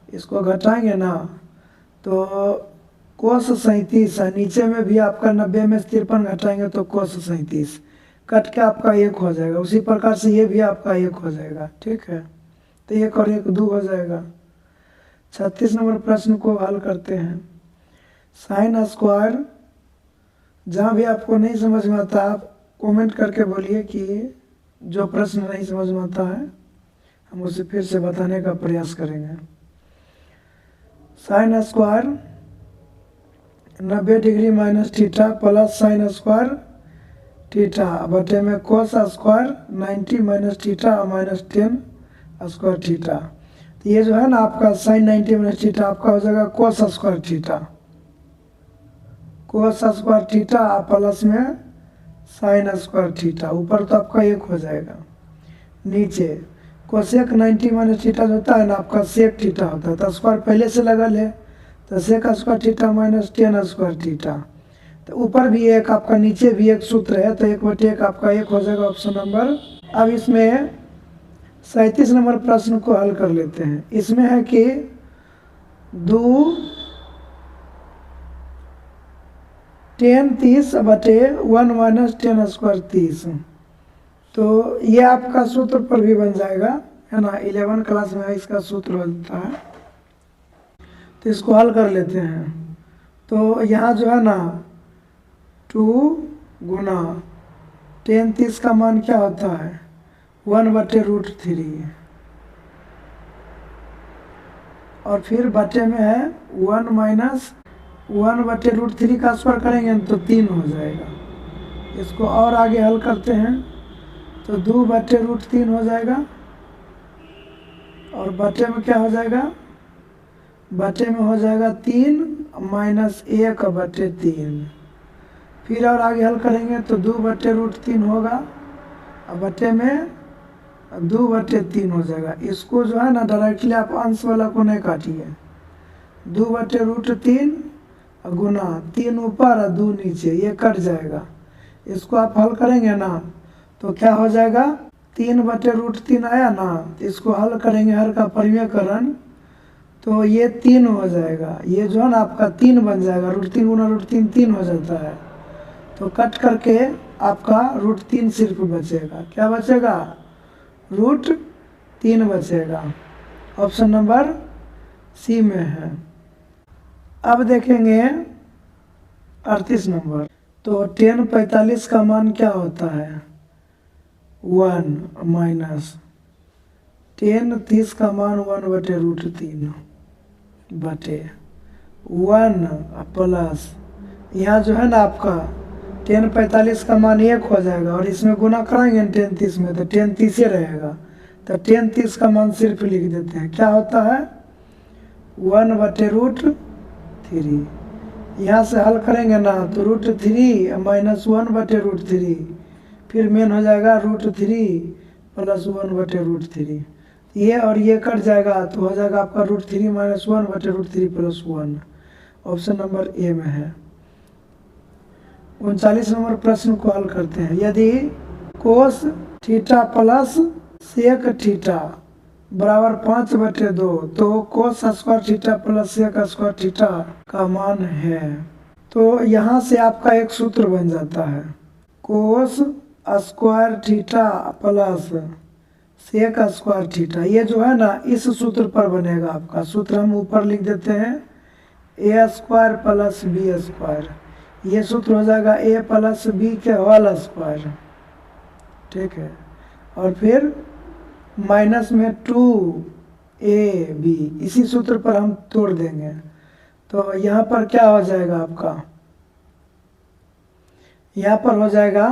इसको घटाएंगे ना तो कोस 37 है, नीचे में भी आपका 90 में 53 घटाएंगे तो कोस 37 कट के आपका 1 हो जाएगा। उसी प्रकार से ये भी आपका 1 हो जाएगा, ठीक है। तो 1 और 1 2 हो जाएगा। 36 नंबर प्रश्न को हल करते हैं। साइन स्क्वायर, जहाँ भी आपको नहीं समझ में आता आप कमेंट करके बोलिए कि जो प्रश्न नहीं समझ में आता है हम उसे फिर से बताने का प्रयास करेंगे। Sine square 90 degree minus theta plus sign square theta बटे में cos square 90 minus theta minus 10 square theta. तो ये जो है ना आपका साइन 90 माइनस थीटा आपका हो जाएगा कोस स्क्वायर थीटा, कोस स्क्वायर थीटा प्लस में साइन स्क्वायर थीटा। ऊपर तो आपका 1 हो जाएगा, नीचे कोसेक 90 माइनस थीटा जो होता है ना आपका सेक थीटा होता है तो स्क्वायर पहले से लगल है तो sec square theta minus 10 square theta. तो ऊपर भी 1 आपका, नीचे भी 1 सूत्र है तो 1/1 आपका 1 हो जाएगा ऑप्शन नंबर। अब इसमें 37 नंबर प्रश्न को हल कर लेते हैं। इसमें है कि 2 10 30 बटे 1 माइनस 10 स्क्वायर 30। तो ये आपका सूत्र पर भी बन जाएगा, है ना। 11 क्लास में इसका सूत्र बनता है तो इसको हल कर लेते हैं। तो यहाँ जो है ना 2 गुना 10 30 का मान क्या होता है 1/√3 और फिर बटे में है 1 माइनस 1/√3 का स्क्वायर करेंगे तो 3 हो जाएगा। इसको और आगे हल करते हैं तो 2/√3 हो जाएगा और बटे में क्या हो जाएगा, बटे में हो जाएगा 3 माइनस 1/3। फिर और आगे हल करेंगे तो 2/√3 होगा और बटे में 2/3 हो जाएगा। इसको जो है ना डायरेक्टली आप अंश वाला को नहीं काटिए, 2/√3 गुना 3 ऊपर और 2 नीचे, ये कट जाएगा। इसको आप हल करेंगे ना तो क्या हो जाएगा 3/√3 आया ना, इसको हल करेंगे हर का परिमेयकरण तो ये 3 हो जाएगा। ये जो है ना आपका 3 बन जाएगा, √3 गुना √3 3 हो जाता है। तो कट करके आपका √3 सिर्फ बचेगा। क्या बचेगा, √3 बचेगा। ऑप्शन नंबर सी में है। अब देखेंगे 38 नंबर। तो 10 45 का मान क्या होता है 1 माइनस 10 30 का मान 1/√3 बटे 1 प्लस यहाँ जो है ना आपका 1045 का मान 1 हो जाएगा और इसमें गुना कराएंगे 1030 में तो 1030 रहेगा। तो 1030 का मान सिर्फ लिख देते हैं। क्या होता है 1/√3। यहाँ से हल करेंगे ना तो √3 माइनस 1/√3 फिर मेन हो जाएगा √3 प्लस 1/√3। ये और ये कट जाएगा तो हो जाएगा आपका √3 minus 1/√3 plus 1। Option number A में है। 39 नंबर प्रश्न को हल करते हैं। यदि cos theta plus sec theta बराबर 5/2 तो cos square theta plus sec square theta का मान है। तो यहाँ से आपका एक सूत्र बन जाता है cos square theta plus sec square theta. ये जो है ना इस सूत्र पर बनेगा आपका। सूत्र हम ऊपर लिख देते हैं ए स्क्वायर प्लस बी स्क्वायर। ये सूत्र हो जाएगा ए प्लस बी के होल स्क्वायर। ठीक है, और फिर माइनस में 2ab। इसी सूत्र पर हम तोड़ देंगे तो यहाँ पर क्या हो जाएगा आपका, यहाँ पर हो जाएगा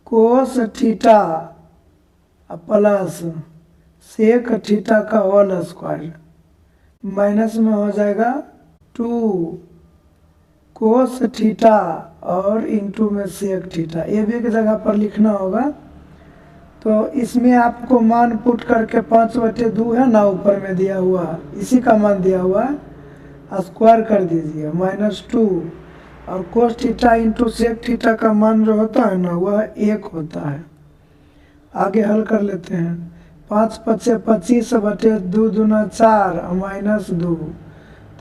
cos theta plus sec theta का होल स्क्वायर माइनस में हो जाएगा 2 कोस थीटा और इंटू में सेक थीटा। ए बी की जगह पर लिखना होगा। तो इसमें आपको मान पुट करके 5/2 है ना ऊपर में दिया हुआ, इसी का मान दिया हुआ स्क्वायर कर दीजिए -2 और cos theta into sec theta का मान जो होता है ना वह 1 होता है। आगे हल कर लेते हैं। 5 × 5 = 25/2 दूना 4 -2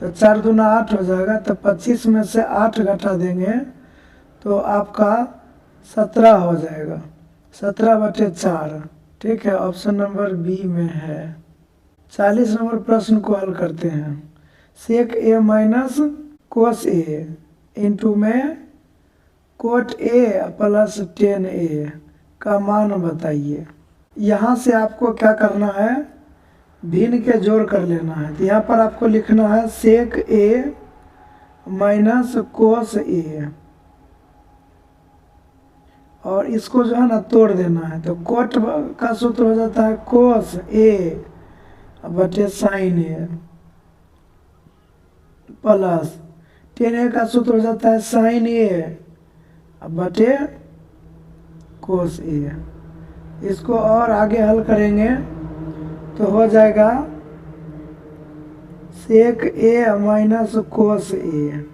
तो 4 दूना 8 हो जाएगा। तो 25 में से 8 घटा देंगे तो आपका 17 हो जाएगा। 17/4। ठीक है, ऑप्शन नंबर बी में है। 40 नंबर प्रश्न को हल करते हैं। सेक A minus cos A into में cot A plus tan a का मान बताइए। यहाँ से आपको क्या करना है, भिन्न के जोड़ कर लेना है। तो यहाँ पर आपको लिखना है सेक ए माइनस कोस ए और इसको जो है ना तोड़ देना है। तो कोट का सूत्र हो जाता है कोस ए बटे sine A plus tan a का सूत्र हो जाता है साइन ए बटे कोस ए। इसको और आगे हल करेंगे तो हो जाएगा सेक ए माइनस कोस ए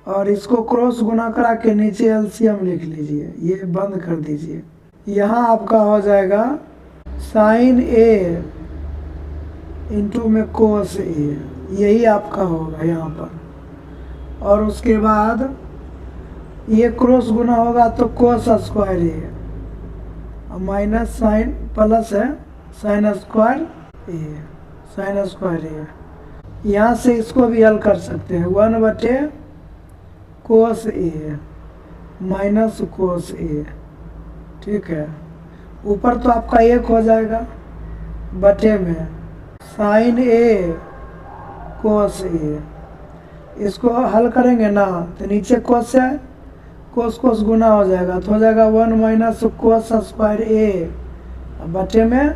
और इसको क्रॉस गुना करा के नीचे एलसीएम लिख लीजिए, ये बंद कर दीजिए। यहाँ आपका हो जाएगा साइन ए इंटू में कोस ए, यही आपका होगा यहाँ पर। और उसके बाद ये क्रॉस गुना होगा तो कोस स्क्वायर ए माइनस साइन प्लस है साइन स्क्वायर ए, साइन स्क्वायर ए। यहाँ से इसको भी हल कर सकते हैं 1/कोस ए माइनस कोस ए। ठीक है, ऊपर तो आपका 1 हो जाएगा बटे में साइन ए कोस ए। इसको हल करेंगे ना तो नीचे कोस है, कोस कोस गुना हो जाएगा तो हो जाएगा 1 माइनस कोस स्क्वायर ए बटे में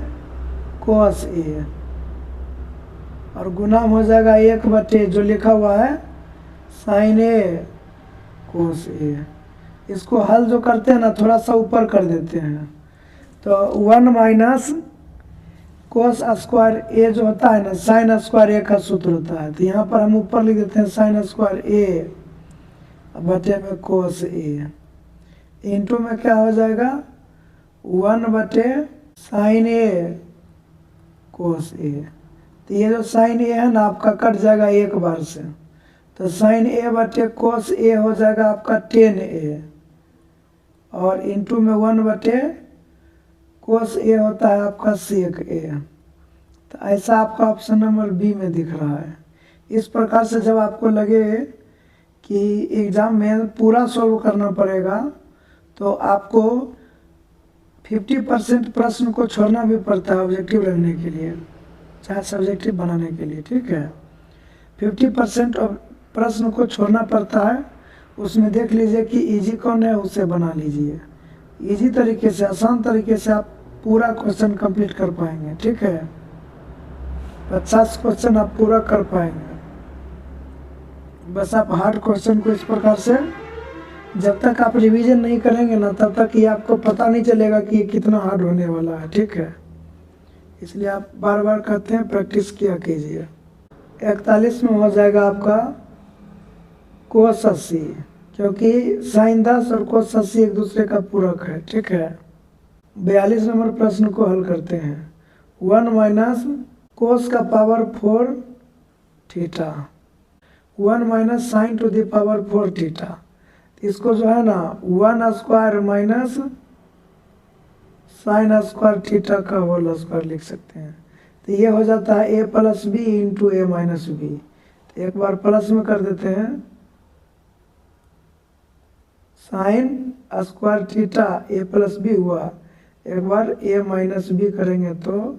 कोस ए और गुना हो जाएगा 1 बटे जो लिखा हुआ है साइन ए कोस ए। इसको हल जो करते हैं ना थोड़ा सा ऊपर कर देते हैं तो 1 माइनस कोस स्क्वायर ए जो होता है ना साइन स्क्वायर ए का सूत्र होता है। तो यहाँ पर हम ऊपर लिख देते हैं साइन स्क्वायर ए बटे में कोस ए इंटू में क्या हो जाएगा 1 बटे साइन ए कोस ए। तो ये जो साइन ए है ना आपका कट जाएगा एक बार से, तो साइन ए बटे कोस ए हो जाएगा आपका tan a और इंटू में 1 बटे कोस ए होता है आपका सेक ए। तो ऐसा आपका ऑप्शन नंबर बी में दिख रहा है। इस प्रकार से जब आपको लगे कि एग्ज़ाम में पूरा सॉल्व करना पड़ेगा तो आपको 50% प्रश्न को छोड़ना भी पड़ता है ऑब्जेक्टिव रखने के लिए, चाहे सब्जेक्टिव बनाने के लिए। ठीक है, 50% प्रश्न को छोड़ना पड़ता है, उसमें देख लीजिए कि इजी कौन है, उसे बना लीजिए। इजी तरीके से, आसान तरीके से आप पूरा क्वेश्चन कंप्लीट कर पाएंगे। ठीक है, 50 क्वेश्चन आप पूरा कर पाएंगे। बस आप हार्ड क्वेश्चन को इस प्रकार से, जब तक आप रिवीजन नहीं करेंगे ना, तब तक ये आपको पता नहीं चलेगा कि ये कितना हार्ड होने वाला है। ठीक है, इसलिए आप बार बार कहते हैं प्रैक्टिस किया कीजिए। 41 में हो जाएगा आपका कोस 80, क्योंकि साइन 10 और कोस 80 एक दूसरे का पूरक है। ठीक है, 42 नंबर प्रश्न को हल करते हैं। 1 माइनस कोस का पावर 4 थीटा, 1 minus sine to the power 4 थीटा। इसको जो है ना 1 square minus sine square theta का होल स्क्वायर लिख सकते हैं। तो ये हो जाता है a plus B into A minus B. तो एक बार प्लस में कर देते हैं, sine square theta a plus B हुआ, एक बार a माइनस बी करेंगे तो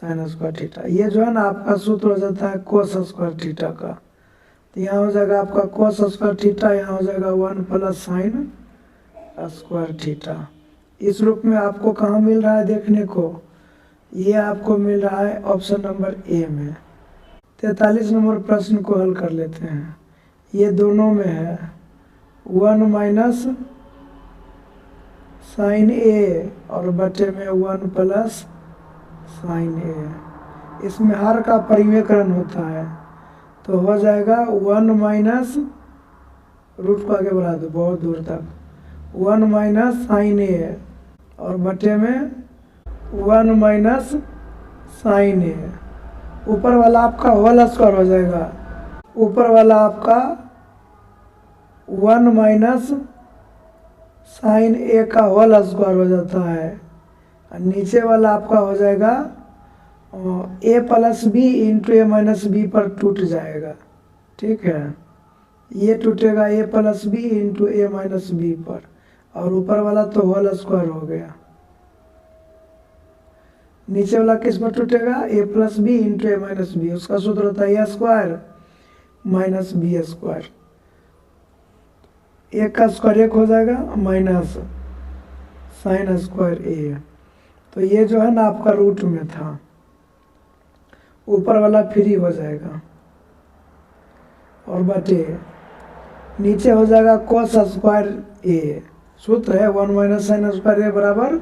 साइन स्क्वायर थीटा। ये जो है ना आपका सूत्र हो जाता है कोस स्क्वायर थीटा का। तो यहाँ हो जाएगा आपका कोस स्क्वायर थीटा, यहाँ हो जाएगा 1 प्लस साइन स्क्वायर थीटा। इस रूप में आपको कहाँ मिल रहा है देखने को, ये आपको मिल रहा है ऑप्शन नंबर ए में। 43 नंबर प्रश्न को हल कर लेते हैं। ये दोनों में है 1 माइनस साइन ए और बटे में 1 प्लस साइन ए। इसमें हर का परिवेकरण होता है, तो हो जाएगा 1 माइनस, रूट को आगे बढ़ा दो बहुत दूर तक, 1 माइनस साइन ए और बटे में 1 माइनस साइन ए। ऊपर वाला आपका होल स्क्वायर हो जाएगा, ऊपर वाला आपका 1 माइनस साइन ए का होल स्क्वायर हो जाता है, और नीचे वाला आपका हो जाएगा ए plus B into A minus B पर टूट जाएगा। ठीक है, ये टूटेगा ए plus B into A minus B पर, और ऊपर वाला तो होल स्क्वायर हो गया। नीचे वाला किस पर टूटेगा, ए plus B into A minus B. उसका सूत्र होता है ए स्क्वायर माइनस बी स्क्वायर। एक का स्क्वायर 1 हो जाएगा माइनस साइन स्क्वायर ए। तो ये जो है ना आपका रूट में था, ऊपर वाला फ्री हो जाएगा और बटे नीचे हो जाएगा कोस स्क्वायर ए। सूत्र है 1 माइनस साइन स्क्वायर ए बराबर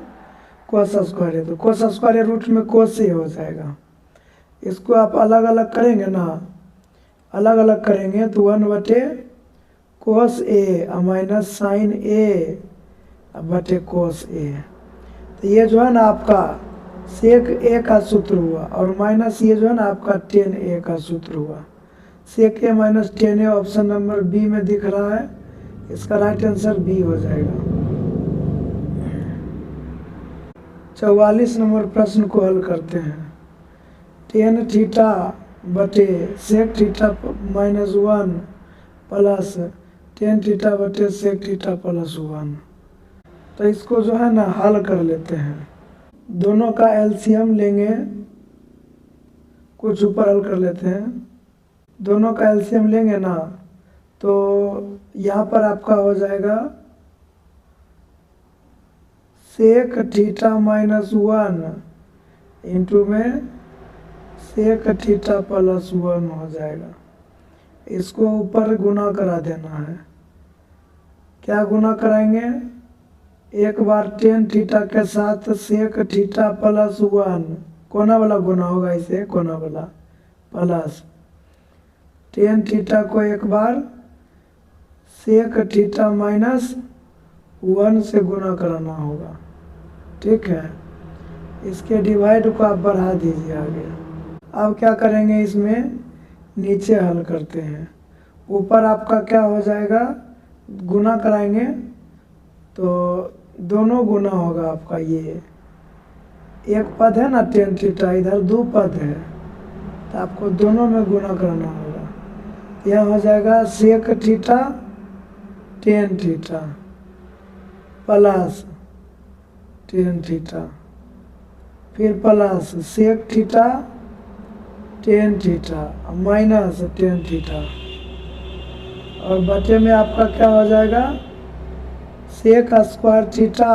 कोस स्क्वायर ए। तो कोस स्क्वायर ए रूट में कोस ए हो जाएगा। इसको आप अलग अलग करेंगे ना, अलग अलग करेंगे तो 1 बटे कोस ए माइनस साइन ए बटे कोस ए। तो ये जो है ना आपका सेक ए का सूत्र हुआ, और माइनस ये जो है ना आपका टेन ए का सूत्र हुआ। Sec A minus tan A option number B में दिख रहा है, इसका राइट आंसर बी हो जाएगा। 44 नंबर प्रश्न को हल करते हैं। टेन थीटा बटे sec theta minus 1 plus tan theta बटे सेक थीटा प्लस 1। तो इसको जो है ना हल कर लेते हैं, दोनों का एलसीएम लेंगे, कुछ ऊपर हल कर लेते हैं। दोनों का एलसीएम लेंगे ना, तो यहाँ पर आपका हो जाएगा सेक थीटा माइनस 1 इंटू में सेक थीटा प्लस 1 हो जाएगा। इसको ऊपर गुना करा देना है। क्या गुना कराएंगे, एक बार टेन थीटा के साथ सेक थीटा प्लस 1, कोना वाला गुना होगा इसे, कोना वाला प्लस टेन थीटा को एक बार सेक थीटा माइनस 1 से गुना कराना होगा। ठीक है, इसके डिवाइड को आप बढ़ा दीजिए आगे। अब क्या करेंगे, इसमें नीचे हल करते हैं। ऊपर आपका क्या हो जाएगा, गुना कराएंगे तो दोनों गुना होगा आपका। ये एक पद है ना टेन थीटा, इधर 2 पद है, तो आपको दोनों में गुना करना होगा। यह हो जाएगा sec theta tan theta plus tan theta, फिर plus sec theta tan theta minus tan theta. और बटे में आपका क्या हो जाएगा, सेक स्क्वायर थीटा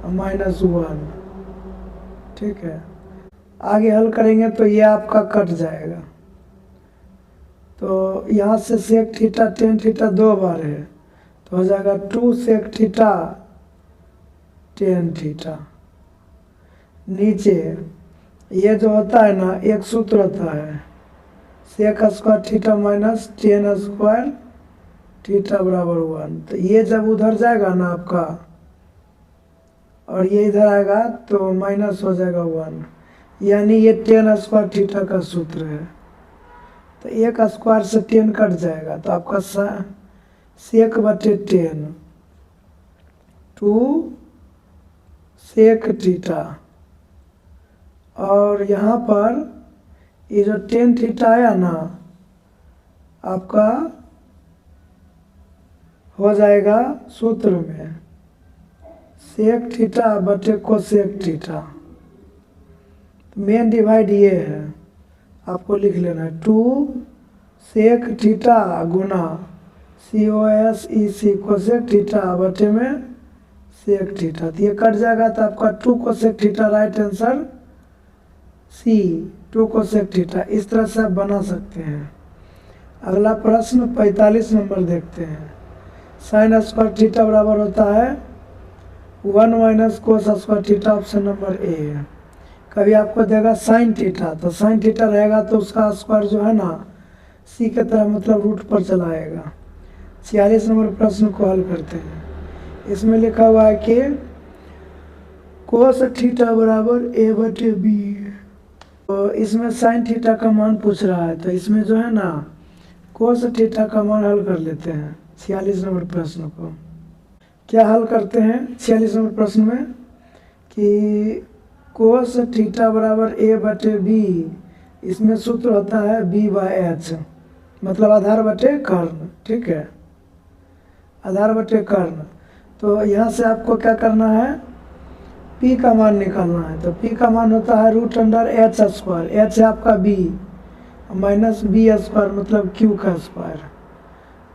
-1। ठीक है, आगे हल करेंगे तो ये आपका कट जाएगा। तो यहाँ से सेक थीटा टेन थीटा 2 बार है, तो हो जाएगा 2 सेक थीटा टेन थीटा। नीचे ये जो होता है ना, एक सूत्र होता है sec square theta minus tan square theta बराबर 1। तो ये जब उधर जाएगा ना आपका और ये इधर आएगा तो माइनस हो जाएगा 1, यानी ये टेन स्क्वायर थीटा का सूत्र है। तो एक स्क्वायर से 10 कट जाएगा, तो आपका सेक बटे 10 2 सेक थीटा। और यहाँ पर ये जो 10 थीटा आया ना आपका हो जाएगा सूत्र में सेक थीटा बटे कोसेक थीटा। मेन डिवाइड ये है, आपको लिख लेना है 2 सेक थीटा गुना COSEC कोसेक थीटा बटे में सेक थीटा। तो ये कट जाएगा तो आपका 2 cosec theta right answer C 2 cosec theta. इस तरह से आप बना सकते हैं। अगला प्रश्न 45 नंबर देखते हैं। साइन स्क्वायर थीटा बराबर होता है 1 minus cos square theta, option number A है। कभी आपको देगा साइन थीटा, तो साइन थीटा रहेगा तो उसका स्क्वायर जो है ना सी की तरह मतलब रूट पर चला आएगा। 46 नंबर प्रश्न को हल करते हैं। इसमें लिखा हुआ है कि कोस थीटा बराबर ए बटे बी। तो इसमें साइन थीटा का मान पूछ रहा है, तो इसमें जो है ना कोस थीटा का मान हल कर लेते हैं 46 नंबर प्रश्न को। क्या हल करते हैं 46 नंबर प्रश्न में कि कोस थीटा बराबर ए बटे बी, इसमें सूत्र होता है B/H, मतलब आधार बटे कर्ण। ठीक है, आधार बटे कर्ण। तो यहाँ से आपको क्या करना है, P का मान निकालना है। तो P का मान होता है √H स्क्वायर, H है आपका B माइनस B स्क्वायर मतलब Q का स्क्वायर।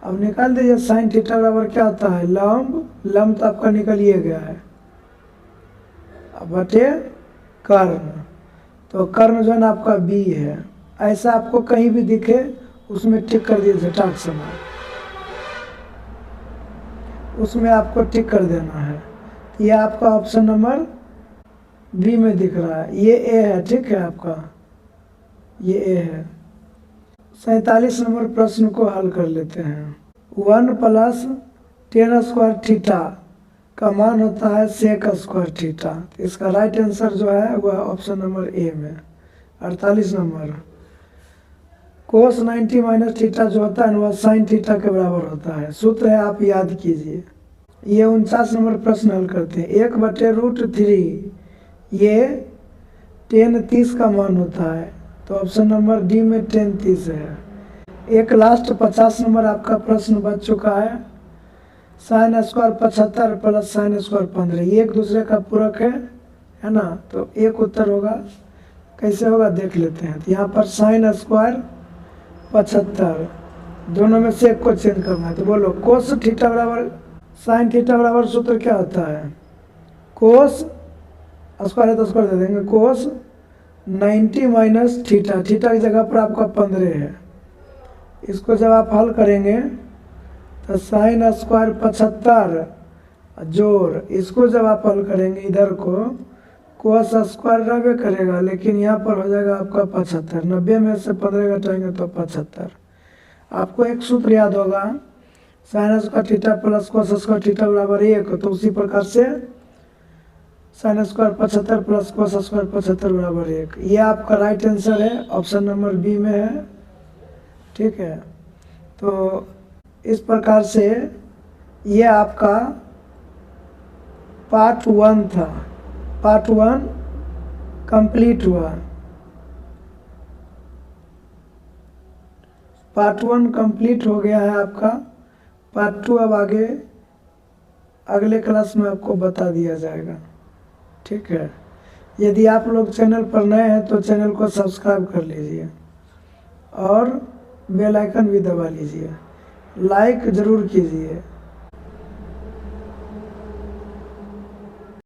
अब निकाल दीजिए साइन थीटा बराबर क्या होता है, लंब तो आपका निकल ही गया है, अब बटे कर्ण। तो कर्ण जो है ना आपका B है। ऐसा आपको कहीं भी दिखे उसमें टिक कर दीजिए, झटाक समय उसमें आपको टिक कर देना है। ये आपका ऑप्शन नंबर बी में दिख रहा है, ये ए है। ठीक है, आपका ये ए है। 47 नंबर प्रश्न को हल कर लेते हैं। 1 + tan स्क्वायर थीटा का मान होता है सेक स्क्वायर थीटा। इसका राइट आंसर जो है वह ऑप्शन नंबर ए में। 48 नंबर कोस 90 माइनस थीटा जो होता है वह साइन थीटा के बराबर होता है। सूत्र है, आप याद कीजिए। ये 49 नंबर प्रश्न हल करते हैं। 1/√3 ये tan 30 का मान होता है, तो ऑप्शन नंबर डी में tan 30 है। एक लास्ट 50 नंबर आपका प्रश्न बच चुका है। Sine square 75 plus sine square 15, ये एक दूसरे का पूरक है ना, तो एक उत्तर होगा। कैसे होगा देख लेते हैं। तो यहाँ पर साइन स्क्वायर 75, दोनों में से एक को चेंज करना है। तो बोलो कोस थीटा बराबर साइन थीटा बराबर सूत्र क्या होता है, कोस स्क्वायर है तो स्क्वायर दे देंगे, कोस 90 माइनस थीटा, थीटा की जगह पर आपका 15 है। इसको जब आप हल करेंगे तो साइन स्क्वायर 75 जोड़, इसको जब आप हल करेंगे इधर को कोस स्क्वायर रहे करेगा, लेकिन यहाँ पर हो जाएगा आपका 75। 90 में से 15 घटाएंगे तो 75। आपको एक सूत्र याद होगा, sign square theta plus cos square theta बराबर 1। तो उसी प्रकार से sine square 75 plus cos square 75 बराबर 1। ये आपका राइट आंसर है, ऑप्शन नंबर बी में है। ठीक है, तो इस प्रकार से ये आपका पार्ट 1 था। पार्ट 1 कंप्लीट हुआ। पार्ट 1 कंप्लीट हो गया है आपका। पार्ट 2 अब आगे अगले क्लास में आपको बता दिया जाएगा। ठीक है, यदि आप लोग चैनल पर नए हैं तो चैनल को सब्सक्राइब कर लीजिए और बेल आइकन भी दबा लीजिए, लाइक ज़रूर कीजिए।